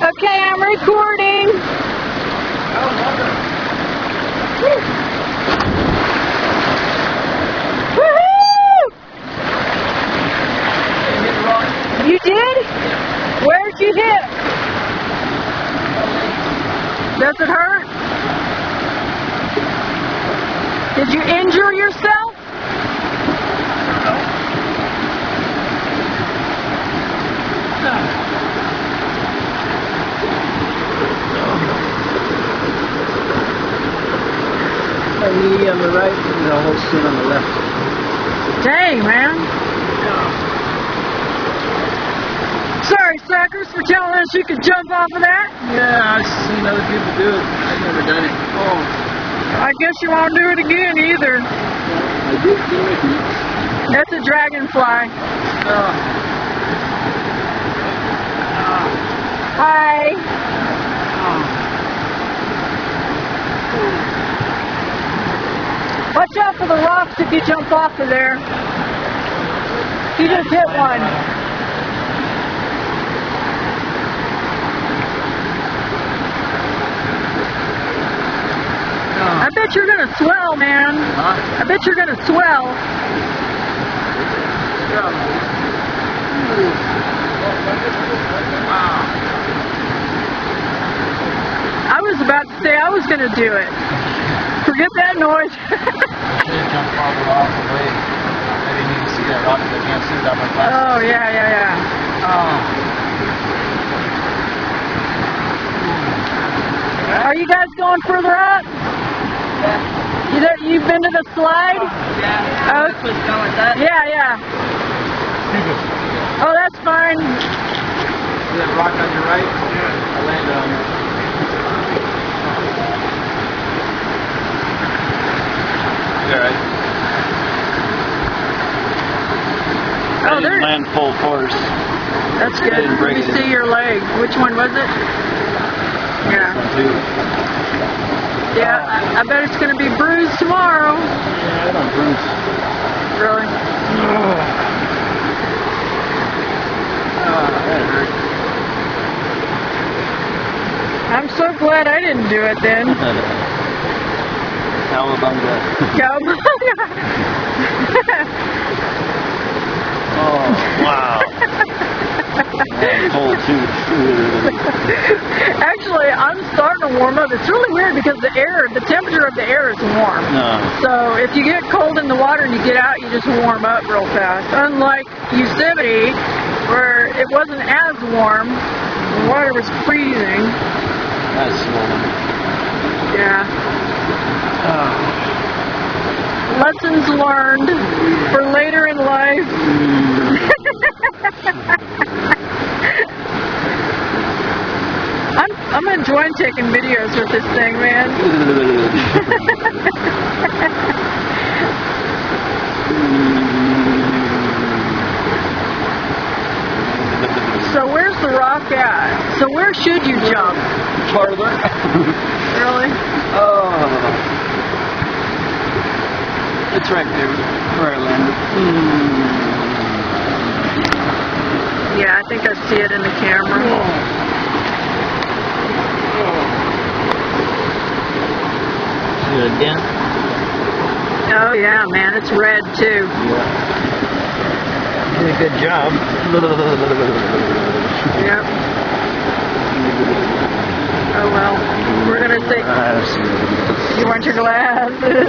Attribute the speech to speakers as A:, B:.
A: Okay, I'm recording. Woohoo! You did? Where'd you hit? Does it hurt? Did you injure yourself?
B: My knee on the right and the whole shin on the left.
A: Dang, man. Sorry, suckers, for telling us you could jump off of that.
B: Yeah, I've seen other people do it. I've never done it. Oh,
A: I guess you won't do it again either.
B: I did do it.
A: That's a dragonfly. Hi. Watch out for the rocks if you jump off of there. You just hit one. I bet you're gonna swell, man. I bet you're gonna swell. I was about to say I was gonna do it. Forget that noise.
B: I did jump farther off the way. I didn't even see that rock. I can't see without my glasses.
A: Oh, yeah. Are you guys going further up? You've been to the slide?
B: Yeah.
A: Oh,
B: This was going like that.
A: yeah. Oh, that's fine.
B: See that rock on your right? I landed on it. Alright.
A: Oh, there.
B: Land full force.
A: That's
B: I
A: good.
B: didn't break
A: Let me
B: it.
A: see your leg. Which one was it? Yeah. Yeah, I bet it's going to be bruised tomorrow.
B: Yeah, I don't bruise.
A: Really?
B: That hurt.
A: I'm so glad I didn't do it then.
B: Cowabunga.
A: Cowabunga.
B: Oh, wow. Cold too.
A: Actually, I'm starting to warm up. It's really weird because the temperature of the air is warm.
B: No.
A: So if you get cold in the water and you get out, you just warm up real fast. Unlike Yosemite, where it wasn't as warm, the water was freezing.
B: That's swollen.
A: Yeah. Lessons learned for later in life. I'm enjoying taking videos with this thing, man. So where's the rock at? So where should you jump?
B: Farther.
A: Really?
B: Oh. It's right there where I landed.
A: Yeah, I think I see it in the camera.
B: See it again?
A: Oh yeah, man, it's red too.
B: Yeah. Did a good job.
A: Yep. Oh well, we're gonna say you want your glasses.